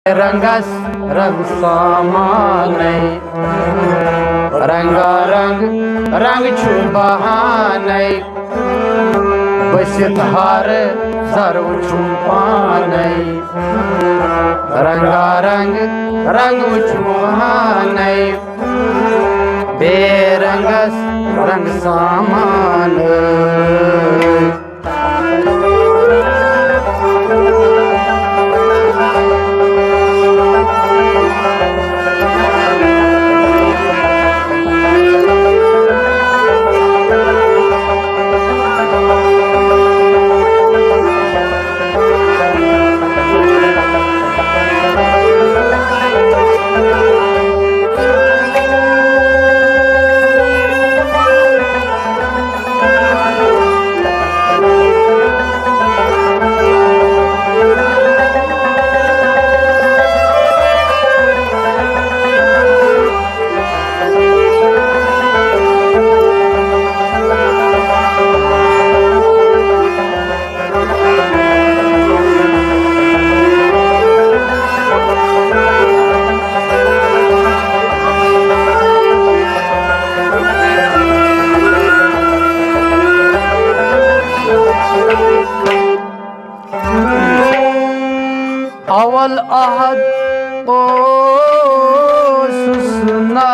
रंगस रंग सामानै रंगारंग रंग छु बहानै बसित हार जरव छु पानै रंगारंग रंग छु बहानै बेरंगस रंग सामानै अवल आहद ओ सुसना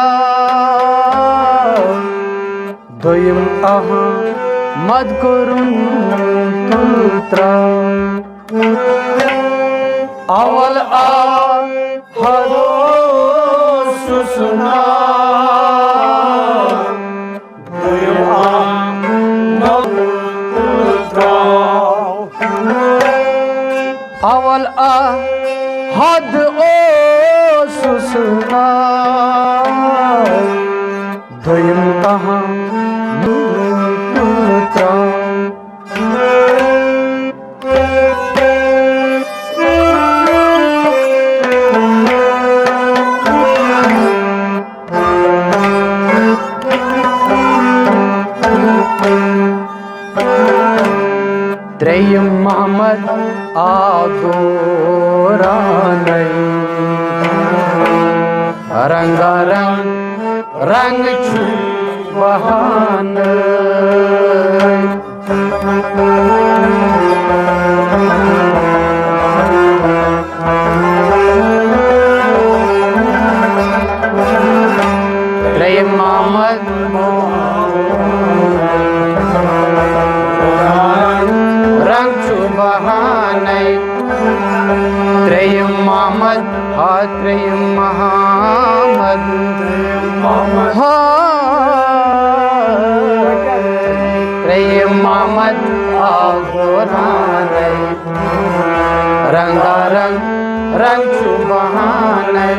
दोयम आहा मद करुन तुत्रा अवल आहद ओ सुसना दोयम आहा मद तुत्रा अवल हद ओ सुसना दोयम कहाँ पुत्रा त्रेयम मोहम्मद आदोरानै रंगारंग रंग छु बहानै त्रेयम मोहम्मद बहानै त्रेयम मोहम्मद त्रेयम मोहम्मद त्रेयम मोहम्मद आगोरानै रंगारंग रंग छु बहानै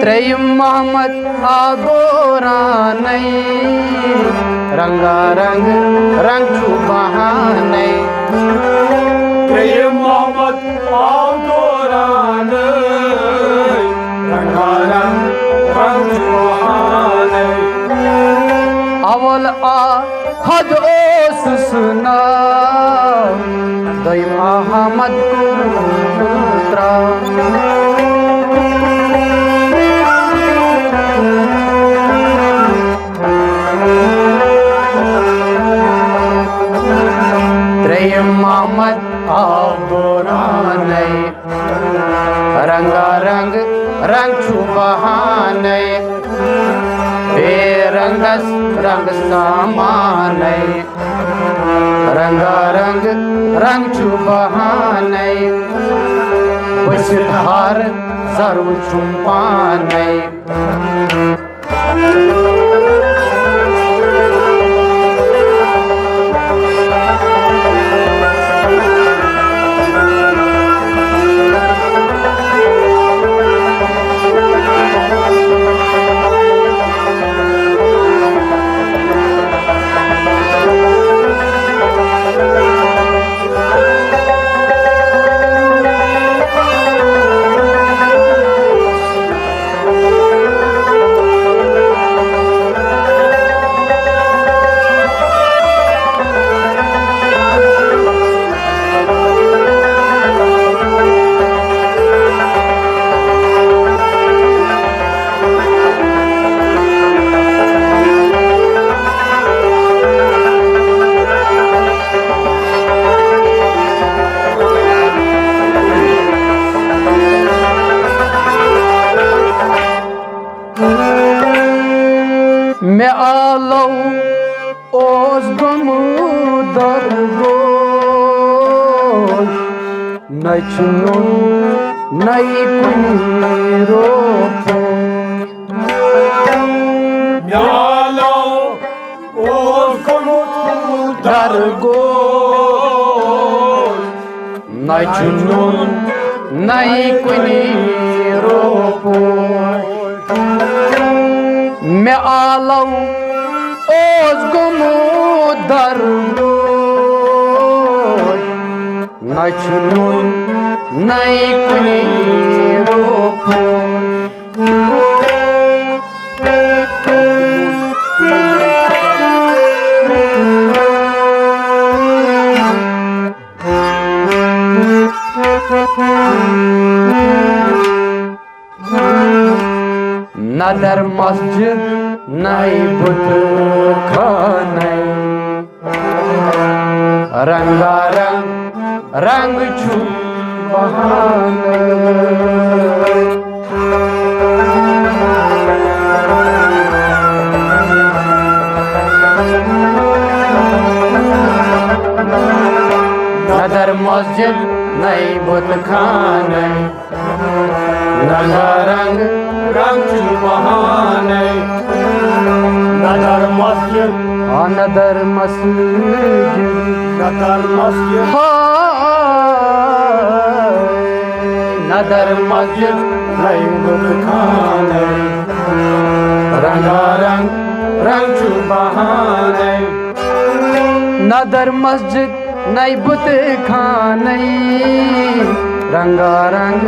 त्रेयम मोहम्मद आगोरानै रंगारंग रंग छु बहानै त्रेयम मोहम्मद आगोरानै रंगारंग रंग छु बहानै अवल आहद ओ सुसना दोयम आहा मद पुत्रा त्रेयम मोहम्मद आगोरानै रंगारंग रंग छु बहानै बेरंगस रंग सामानै रंगारंग रंग छु बहानै बसित हार जरव छु पानै नचनुन नई कुनी रोपो म्यालो ओकुनु दरगो नचनुन नई कुनी रोपो मे आलो ओज गुमु दरगो नचनुन नई कुनी रोपो न दर मस्जिद नई बुत खाने रंगारंग रंग छु बहाने न दर मस्जिद नई बुत खाने रंगारंग रंग बहाने नदर मस्जिद नदर मस्जिद नदर मस्जिद नदर मस्जिद नई बुत खाने रंगारंग रंग बहाने नदर मस्जिद नई बुत खाने रंगारंग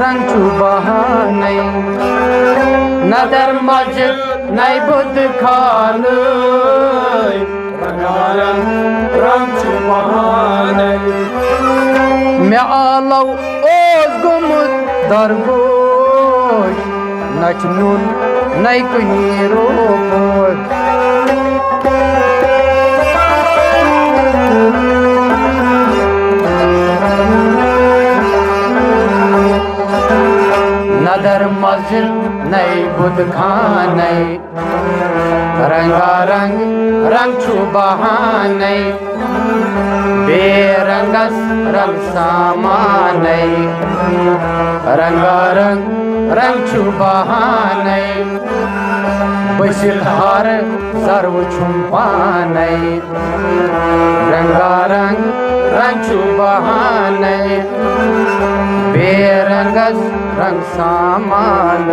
रंग बहाने नदर मस्जिद नई बुत खाने रंगारंग रंग बहाने मे आलो ओज गुमुत दरगोश नचनुन नई कुनी रोपोश नदर मस्जिद नई बुत खाने रंगारंग रंग छु बहाने बेरंगस रंग सामाने रंगारंग रंग छु बहाने बसित हार सर्व छुम पाने रंगारंग रंग छु बहाने बेरंगस रंग सामान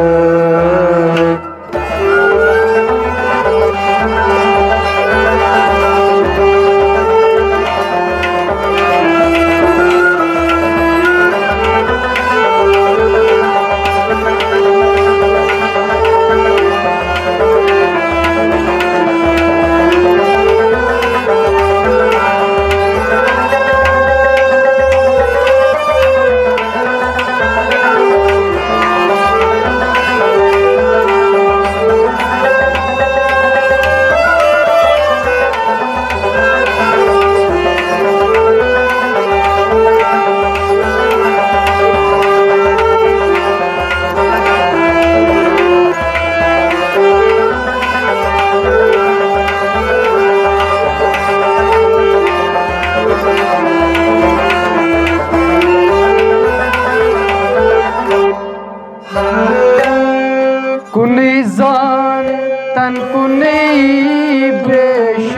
कुनी जान तन कुनी बेश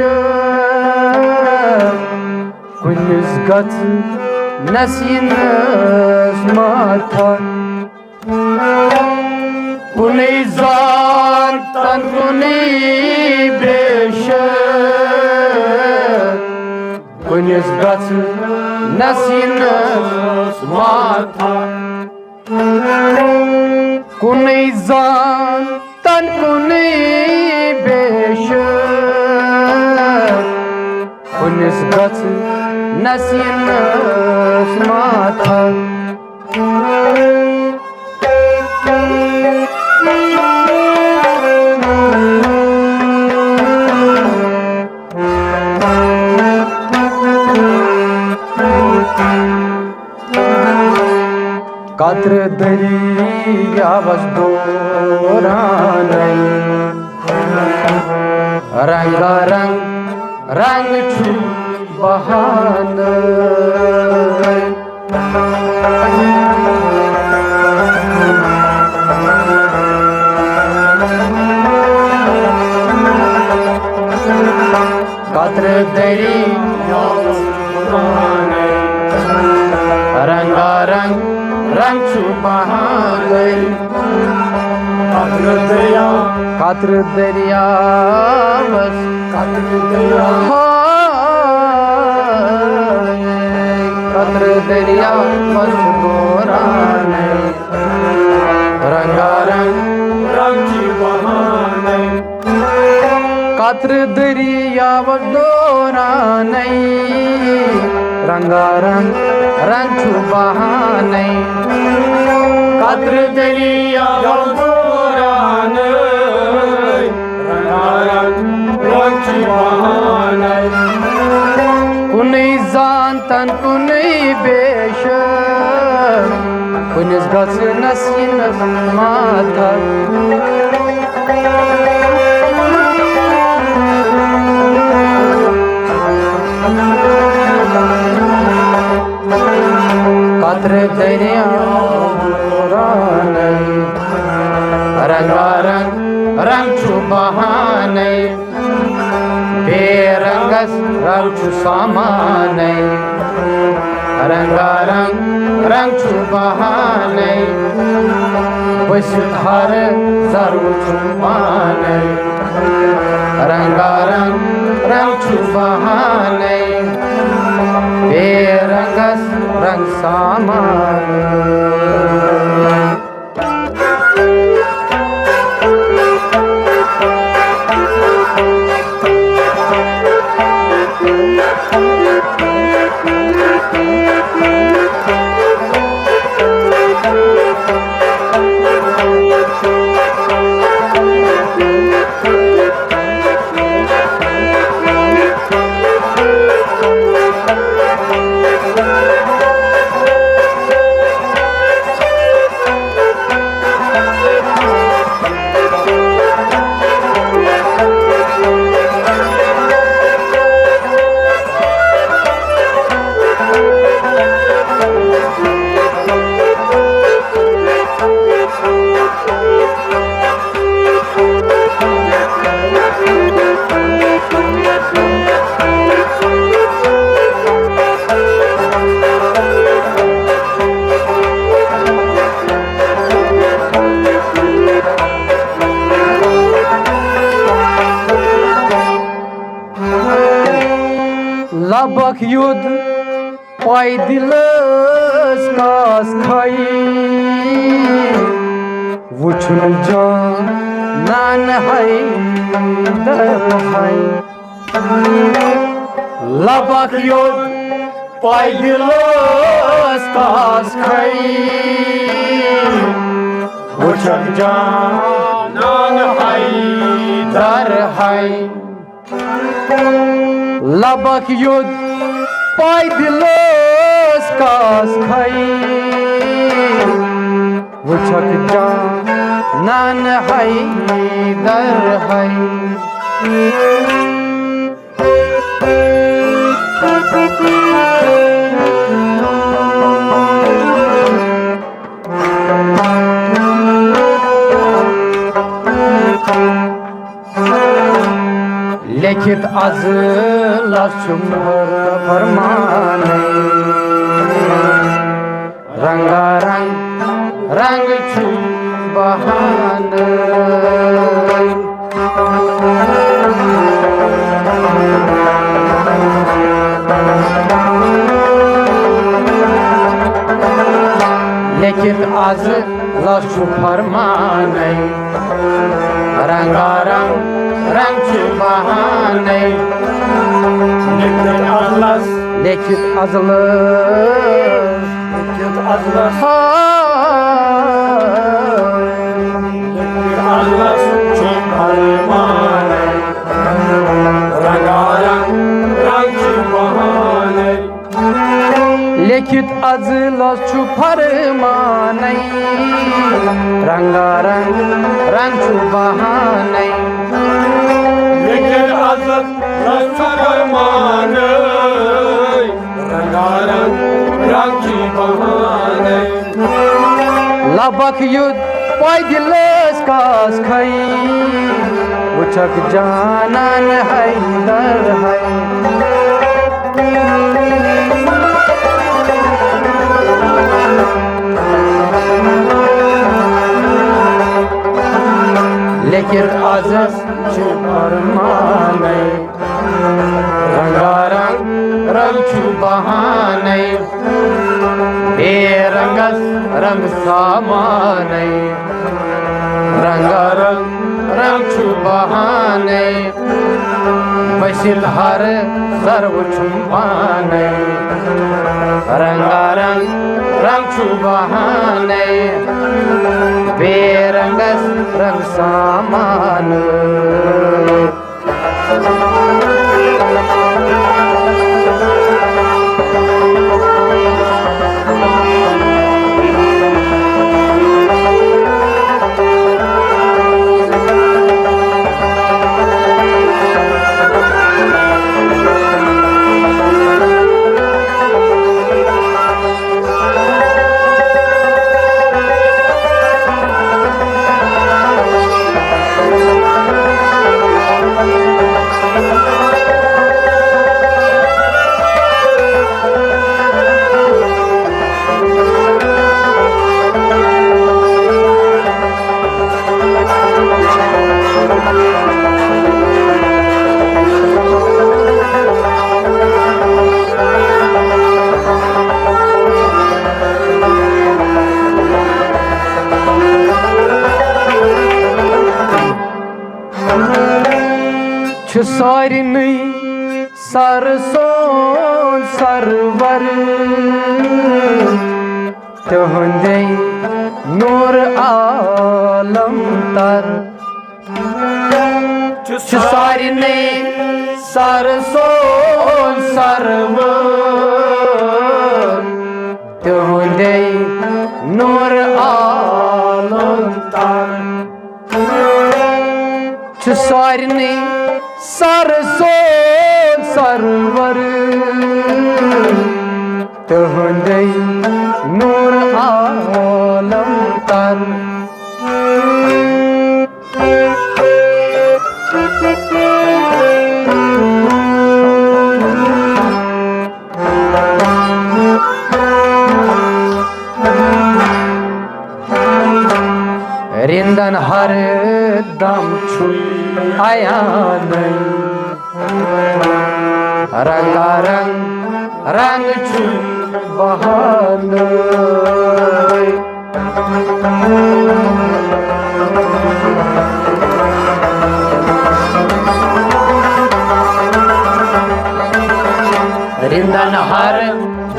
कुनिस गत नसीनस माथा कुनी जान तन कुनी बेश कुनिस गत नसीनस माथा कुनी जान तन कुनी बेश कुनिस गत नसीनस माथा कात्र दरियावस दोरानै रंगारंग रंग छु बहानै बहाने कद्र दरिया कद्र दरिया बस कद्र दरिया कद्र दरिया बस गोराने रंगारंग रंग बहाने कद्र दरिया बस गोराने रंगारंग रंग बहाने कद्र दरिया गोराने रंगारंग रंग बहाने कुनै जानतन कुनै बेश कुनिस गसनस यिनस माथा कद्र दरिया गोराने रंगारंग रंग बहाने बेरंगस रंग सामाने रंगारंग रंग बहाने बसिधार जरू पाने रंगारंग रंग बहाने बेरंगस रंग सामाने लबक युद्ध पैदिलस कास खाई वुछुन जान है दर है लबक युद्ध पैदिलस कास खाई वुछुन जान है दर है लबक युद्ध पैदिलस कास खाई वुछक जान है दर है लिखित अज़ल शुमर फरमाने रंगारंग रंग छु बहाने लिखित अज़ल शु फरमाने रंगारंग रंग बहाने लिखित अज़ल लिखित अज़ल छु फरमाने रंगारंग रंग बहाने लिखित अज़ल छु फरमाने रंगारंग रंग बहाने लबक युद्ध पैदिलस कास खाई वुछक जानन है दर है लेकिन आजस छु फरमाने रंगारंग रंग छु बहाने बेरंगस रंग सामाने रंगारंग रंग छु बहाने बसिल हर सर्व छुपाने रंगारंग रंग छु बहाने बेरंगस रंग सामान सारिनी सरसों सरवर तुहंदे नूर आलम तर सारिनी सरसों सरवर तुहंदे नूर आलम तर सारिनी सरसों सरवर तुहंदे नूर आलम तर रिंदन हर दम छु आया नहीं रंगारंग रंग छु बहाने रिंदन हर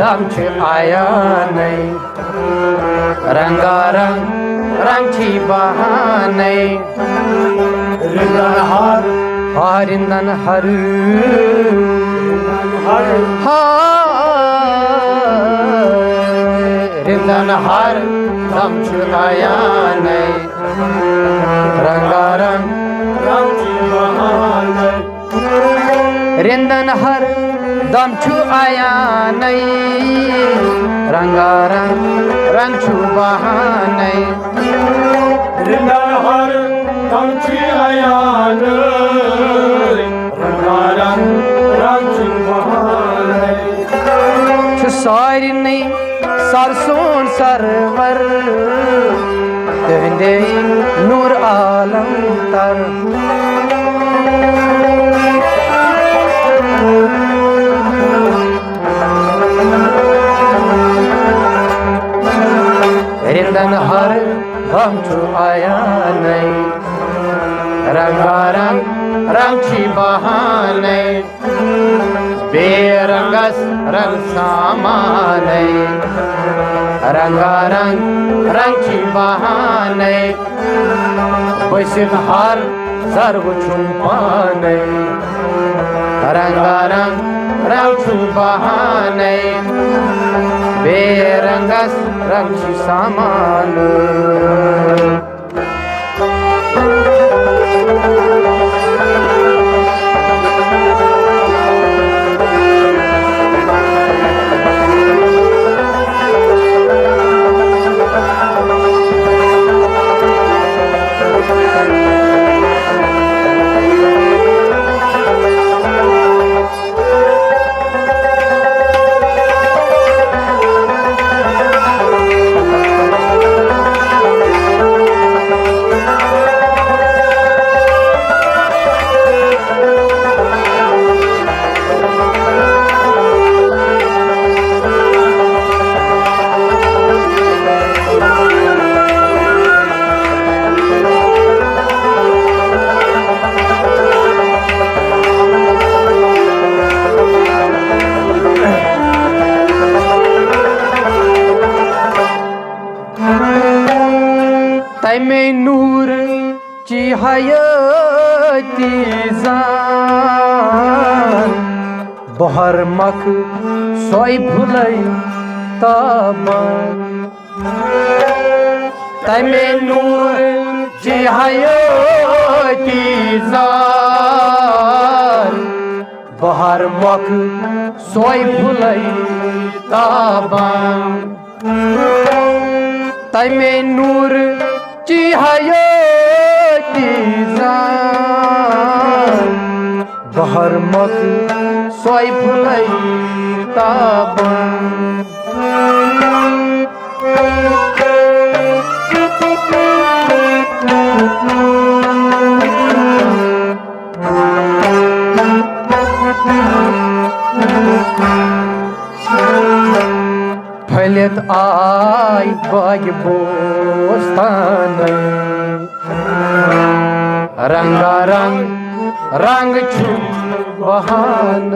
दम छु आया नहीं रंगारंग रंग छी बहाने रिंदन हर रिंदन हर रिंदन हर दम छु आया नहीं रंगारंग रंग छी बहाने रिंदन हर दम छु आया नहीं रंगारंग रंग छु बहाने रिंदन हर दम छी आया नहीं रंगारंग रंग छी बहाने सारिनी सरसों सरवर तुहंदे नूर आलम तर रिंदन हर दम छु आया नहीं रंगारंग रंग छी बहाने बेरंगस रंग सामाने रंगारंग रंग छी बहाने बसिल हर सर्व छुपाने रंगारंग रंग छु बहाने बेरंगस रंग छी सामान तमे नूर ची हयाती जान बहर मख सोई भुलई ताबान तमे नूर ची हयाती जान बहर मख सोई भुलई ताबान तमे नूर ची हयाती जान बहर मख सोई भुलई ताबान फलित आई बाग बोस्तान रंगारंग रंग छु बहान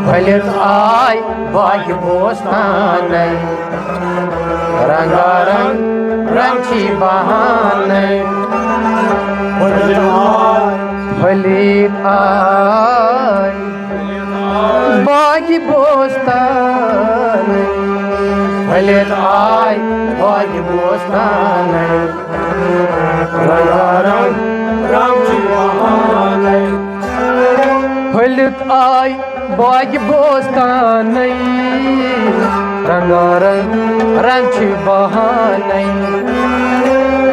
फलित आई बाग बोस्तान रंगारंग रंग छी बहान फलित आई बागी बोस्तान फलित आई बागी बोस्तान रंगारंग रंग छी बहान फलित आई बागी बोस्तान रंगारंग रंग छी बहान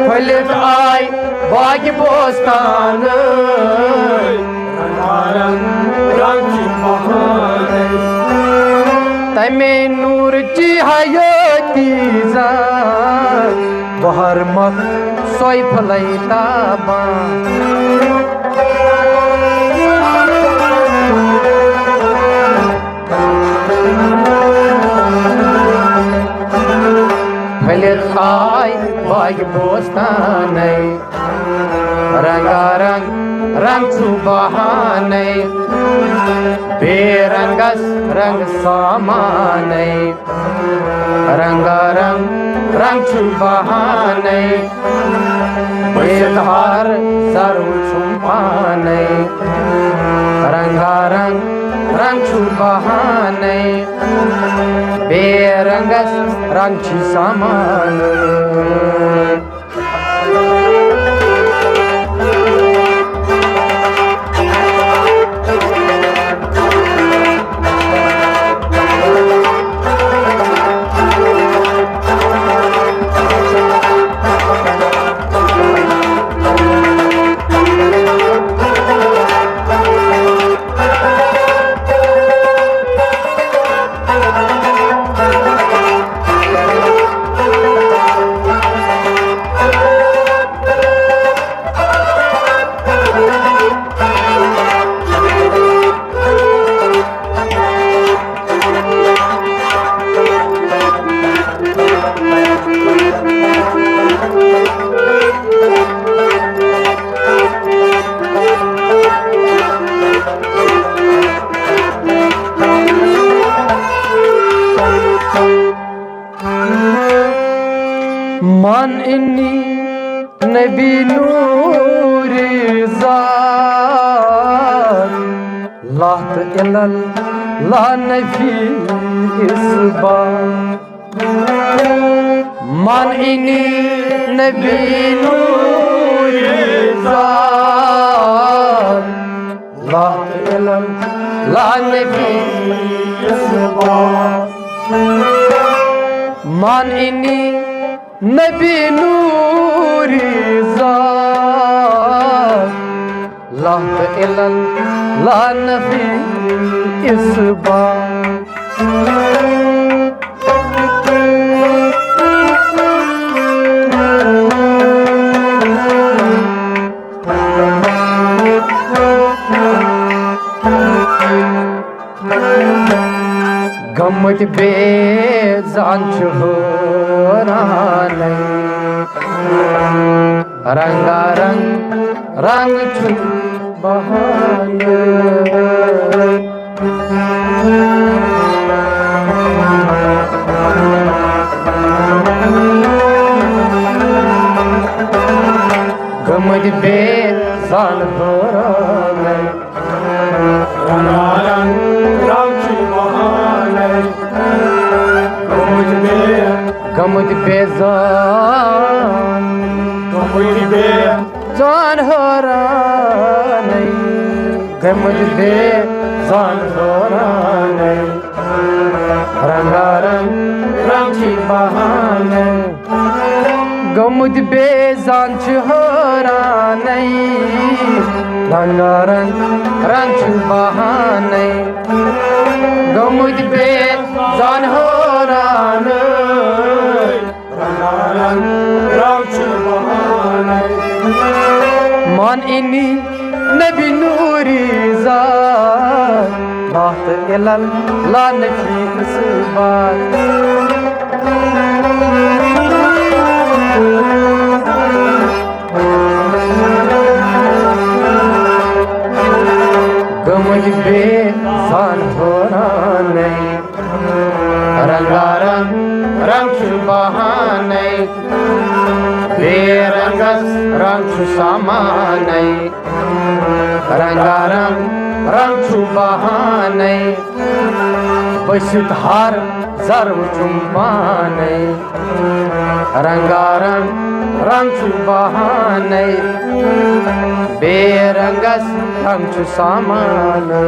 फलित आई बागी बोस्तान रंगारंग रंग छी बहान तमे नूर ची हयाती जान बहर मख सोई भुलई ताबान फलित आई बाग बोस्तान रंगारंग रंग छु बहान बेरंगस रंग सामान रंगारंग रंग छु बहान बेधार सर्व छुपान रंगारंग रंग छु बहान बेरंगस रंग छी सामान मान इन्नी नबी नूर ज़ात लात इलल ला नफी इसबात मान इन्नी नबी नूर ज़ात लात इलल ला नफी इसबात मान इन्नी नबी नूरी ज़ात लात इलल ला नफी इसबात गमत बेजान रंगारंग रंग छु बहाने गमद बेजान होराने रंगारंग रंग छु बहाने गमद बेजान जान होराने गमद बेजान होराने रंगारंग रंग छु बहाने गमुद बेजान छु होराने रंगारंग रंग छु बहाने गमुद बेजान होराने रंगारंग रंग छु बहाने मान इनी नबी नूरी ज़ात बात इलल ला नफी इसबात गमुद बेजान होराने रंगारंग रंग छु बहाने बेरंगस रंग छु सामाने रंगारंग रंग छु बहाने बसित हर जर्व छुम पाने रंगारंग रंग छु बहाने बेरंगस रंग छु सामाने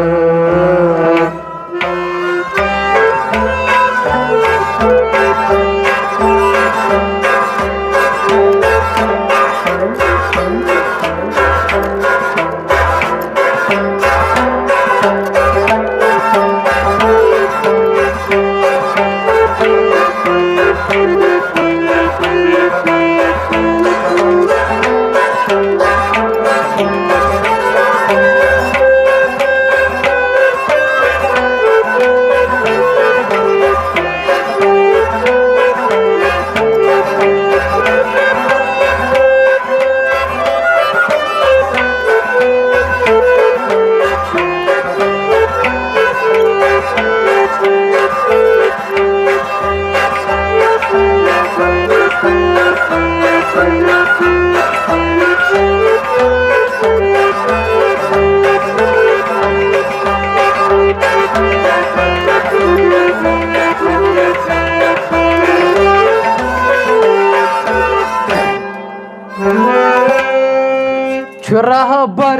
रहबर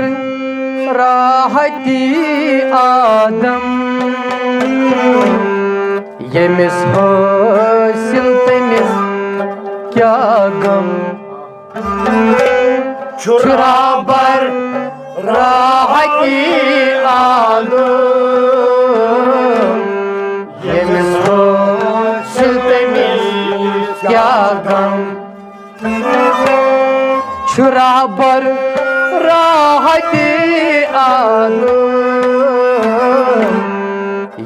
राहती आदम यमिस हासिल तमिस क्या गम रहबर राहती आदम यमिस हासिल तमिस क्या गम रहबर राहती आदम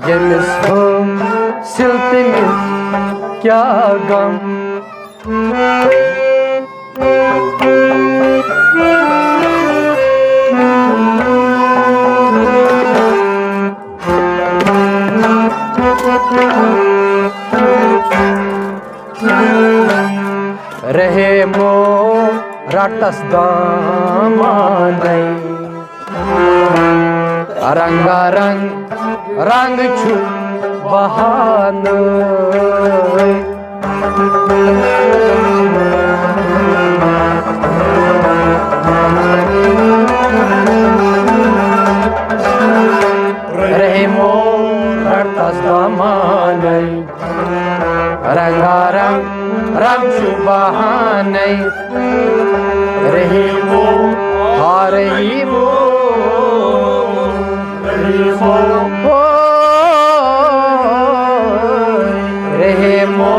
यमिस हासिल तमिस क्या गम रहे मो रटस दामाने रंगारंग रंग छु बहाने रहे मो रटस दामाने रंगारंग रंग छु बहाने रहीमो हारहीमो रहीमो रहीमो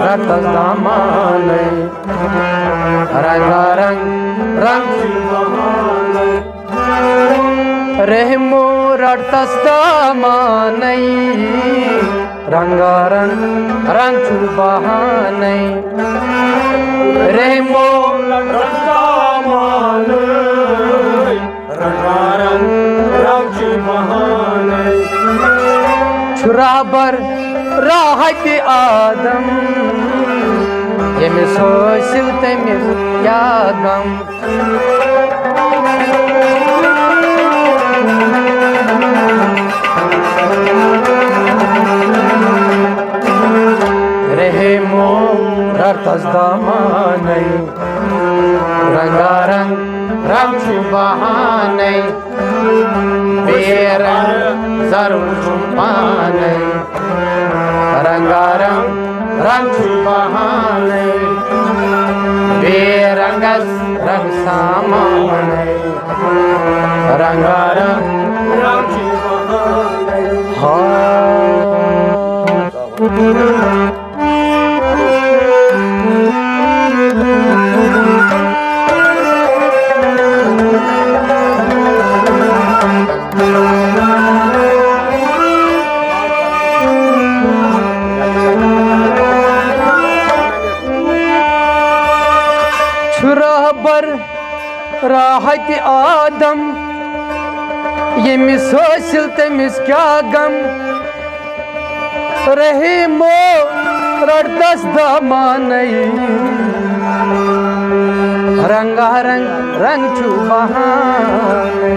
रत सामाने रंगारंग रंग छु बहाने रहमो रत सामाने रंगारंग रंग छु बहाने रहमो रत सामाने रहबर राहत आदम यमिस हासिल तमिस क्या गम रहे रतस दामानै रंगारंग रंग छु बहानै बेरंग जरूर छु पानै रंगारंग रंग छु बहानै बेरंगस रंग सामानै रंगारंग रंग छु बहानै रहबर राहत आदम यमिस हासिल तमिस क्या गम रहे रतस दामानै रंगारंग रंग छु बहानै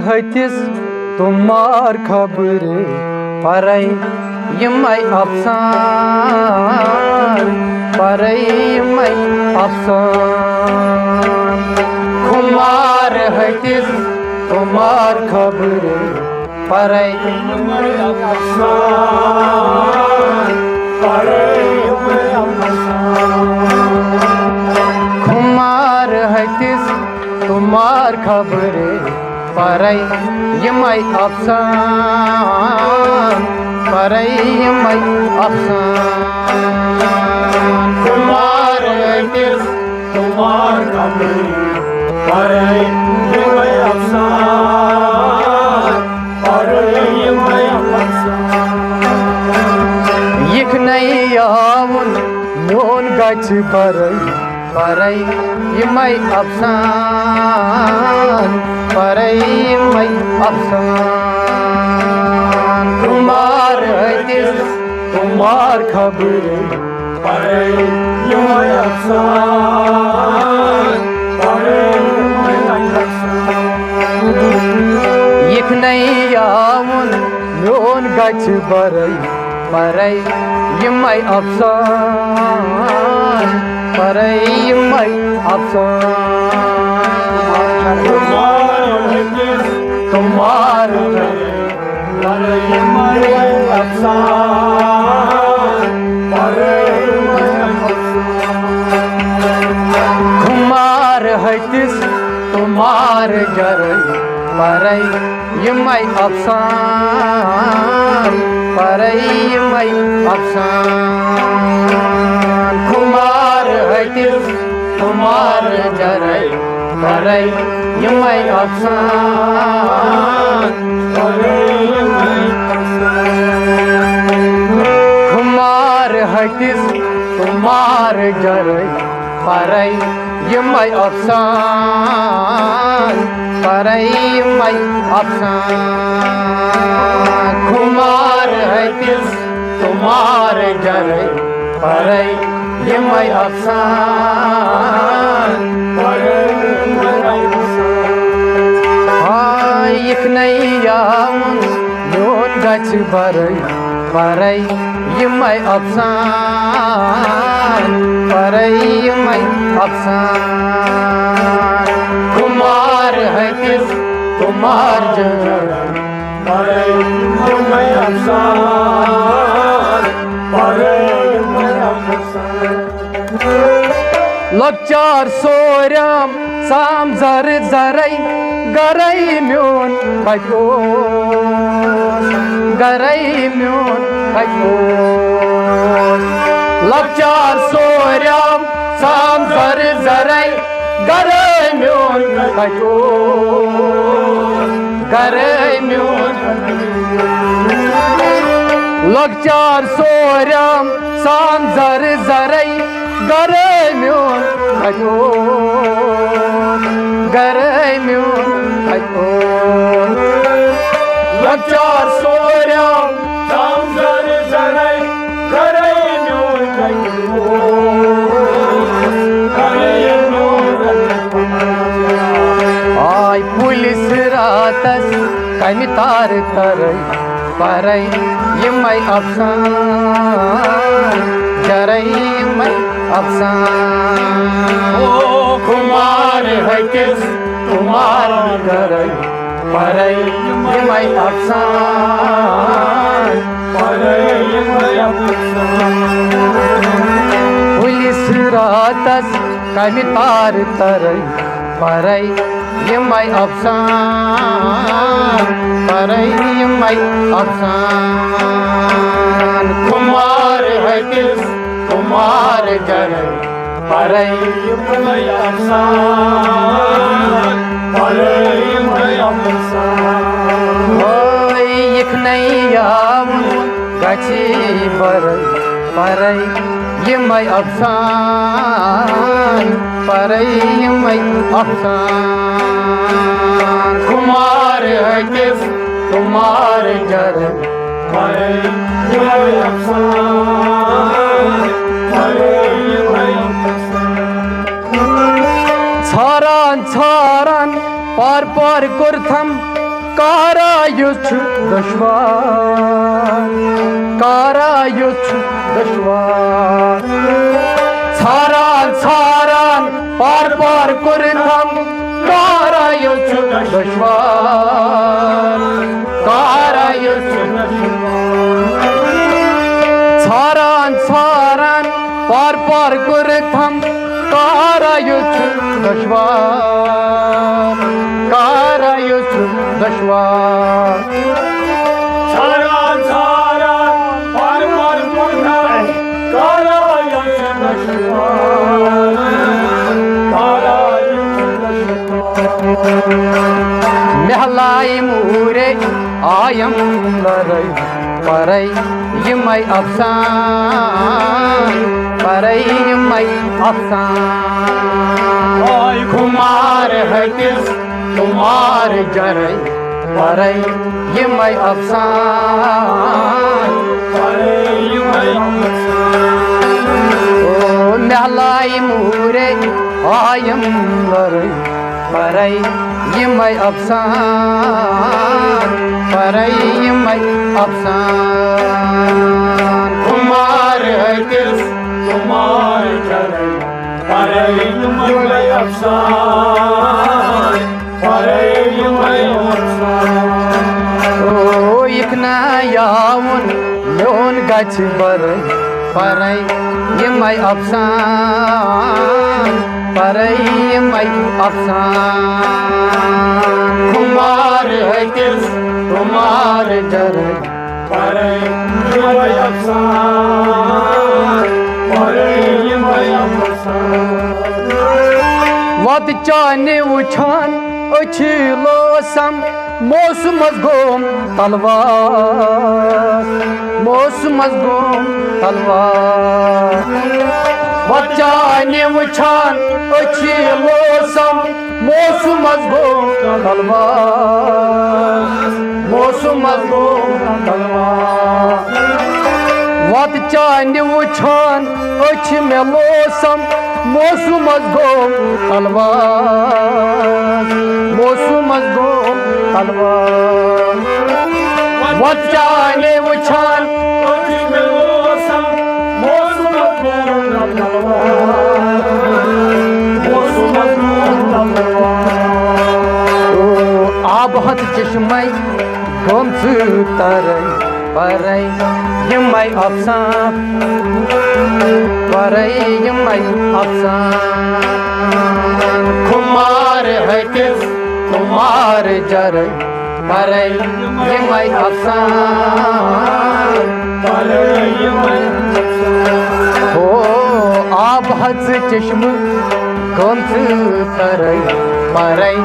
हतिस तुमार खबरे परै यमै अफसान परै यमै अफसान खुमार हतिस तुमार खबरे परै यमै अफसान परै यमै अफसान खुमार हतिस तुमार खबरे परै यमै अफसान परै यमै अफसान खुमार हतिस तुमार खबरे परै यमै अफसान परै यमै अफसान यखनै आवन मोन गछ परै परै यमै अफसान परै यमै अफसान तुमार हतिस तुमार खबरे परै यमै अफसान परै यमै अफसान यखनै आवन मोन गछ परै परै यमै अफसान परै यमै अफसान खुमार हतिस तुमार परै यमै अफसान परै यमै अफसान खुमार हतिस तुमार गरै परै यमै अफसान परै यमै अफसान खुमार हतिस तुमार गरै परै यमै अफसान परै यमै अफसान खुमार हतिस तुमार गरै परै यमै अफसान परै यमै अफसान खुमार हतिस तुमार गरै परै यमै अफसान परै यमै अफसान यखनै आवन मोन गछ परै परै यमै अफसान परै यमै अफसान खुमार हतिस तुमार गरै परै यमै अफसान परै यमै अफसान लक्चार सोरम साम जर जरै गरै म्योन कतो गरै म्योन कतो लक्चार सोरम साम जर जरै गरै म्योन कतो गरै म्योन लक्चार सोरम सान जर जरई गरे म्योन खजो गरे म्योन खजो लक्चार सोरम सान जर जरई गरे म्योन खजो गरे म्योन आय पुलिस रातस कमि तार तरई परई यमई अफसान जरई यमई अफसान ओ कुमार हकिस कुमार जरई परई यमई अफसान पुलिस रातस कमि तार तरई परई यमई अफसान परई यमई अफसान कुमार हकिस कुमार जरई परई यमई अफसान परई यमई अफसान ओय यखनैयाम गछि बरई परई यमई अफसान परई यमई अफसान कुमार हकिस कुमार जरई परई यमई अफसान परई यमई छारान छारान पार पार कुर्थम कारा युछ दुश्वार कारा युछ दुश्वार छारान छारान पार पार कुर्थम कारा युछ दुश्वार कारा युछ छारान छारान पार पार कुर्थम कारा युछ दुश्वार कारा युछ दुश्वार सारा सारा पार पार पुरना कारा युछ दुश्वार कारा युछ दुश्वार महलाई मूरे आयम लरई परई यमई अफसान परई यमई अफसान ओय कुमार हकिस कुमार जरई परई यमई अफसान परई यमई ओ महलाई मूरे आयम लरई परई यमई अफसान परई यमई अफसान कुमार हकिस कुमार जरई परई यमई अफसान परई यमई अफसान ओ यखना यावन लोन गछ बरई परई यमई अफसान परई यमई अफसान कुमार हकिस कुमार जरई परई यमई अफसान परई यमई अफसान वत चाने उछान अच्छी लोसम मौसम गोम तलवार मौसम गोम तलवार वत चाने उछान अच्छी लोसम मौसम गोम तलवार मौसम गोम तलवार वत चाने उछान अच्छ में लोसम मौसम गोम तलवार मौसम गोम तलवार वत चाने उछान आबहत चश्मई गमच तरई परई यमई अफसान परई यमई अफसान कुमार हकिस कुमार जरई परई यमई अफसान परई यमई हो आबहत चश्म गमच तरई परई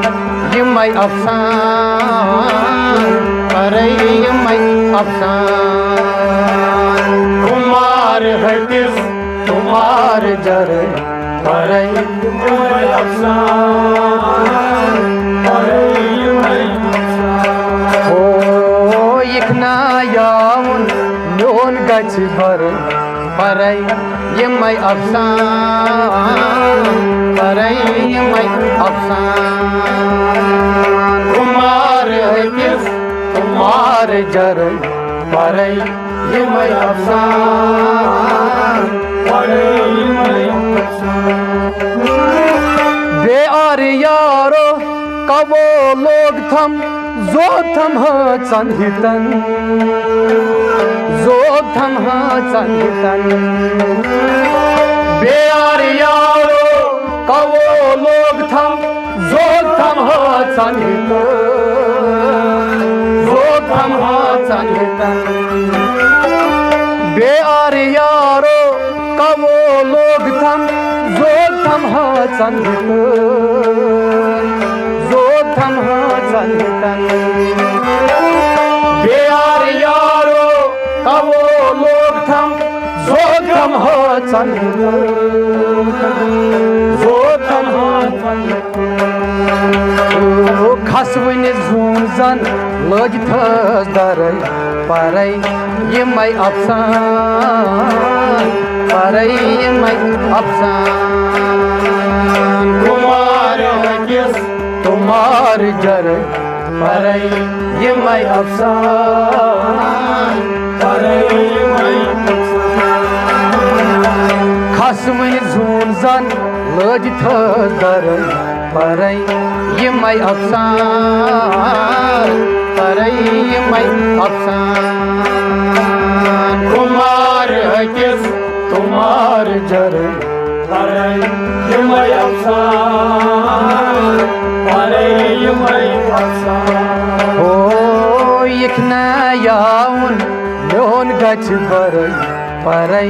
यमई अफसान परई यमई Afsan Paray yımay afsan, parayı yımay afsan. O yıkna yavun Nyon gach baray Paray yımay afsan, paray yımay afsan. Kumar kis kumar jaray Paray yımay afsan, Parayı yımay afsan. बेआर यारो कवो लोग थम जो थम चंदितन जो थम चंदितन बेआर यारो कवो लोग थम जो थम चंदितन जो थम चंदितन बेआर यारो कवो लोग थम जो थम चंदितन जो थम चंदितन बेआर यारो कवो लोग थम जो थम चंदितन जो थम खसवन जून जन लग थस दरई पारै यमै अफसान पारै यमै अफसान Kumar kis तुम्हार जरई पारै यमै अफसान parayı yımay afsan. खसवन जून जन लग थस दरई पारै यमै अफसान पारै यमै अफसान Kumar kis तुम्हार जरई parayı yımay afsan, parayı yımay afsan. O yıkna yavun Nyon gach baray Paray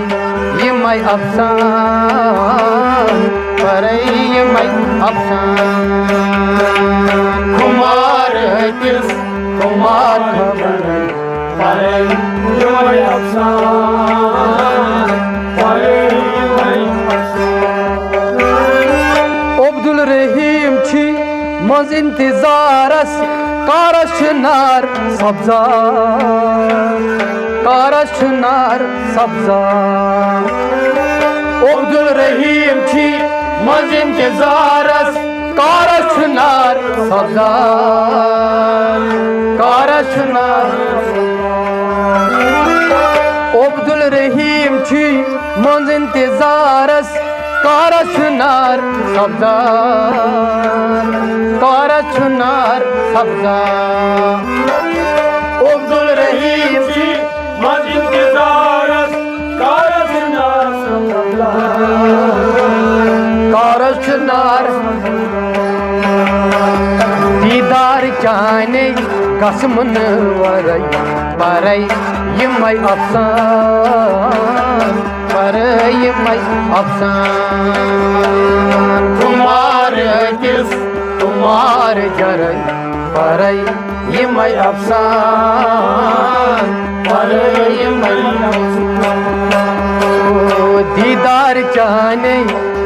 yımay afsan, paray yımay afsan. Kumar kis Kumar khabaray parayı yımay afsan, parayı yımay afsan. Abdul Rahim chi maz intizaras Karaşınar sabza Karaşınar sabza Abdul Rahim chi maz intizaras Karaşınar sabza Karaşınar Abdul Rahim chi maz intizaras Karaşınar sabza Karaşınar sabza Abdul Rahim ki maz intizaras, karasınar Karaşınar Didar kâne kasmın varay Paray yımay afsan Paray yımay afsan Kumar kis तुम्हार जरई पारै यमै Afsan parayı yımay afsan. दीदार चाहने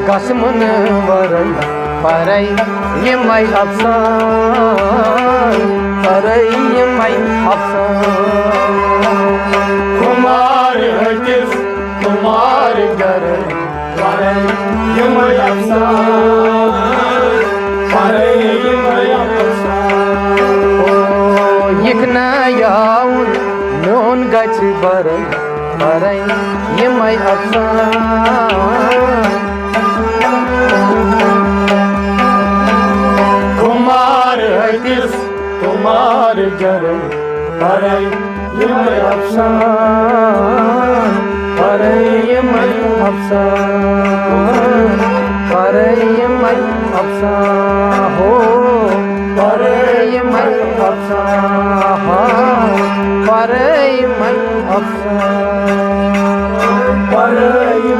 कसमन वरई पारै यमै अफसान पारै यमै Afsan Kumar kis तुम्हार जरई parayı yımay afsan, parayı yımay afsan. यिकना याउन नोन गच बरई पारै यमै अफसान Kumar kis तुम्हार जरई parayı yımay अफसान पारै यमै अफसान पारै यमै अफसान हो पारै यमै अफसान पारै यमै अफसान parayı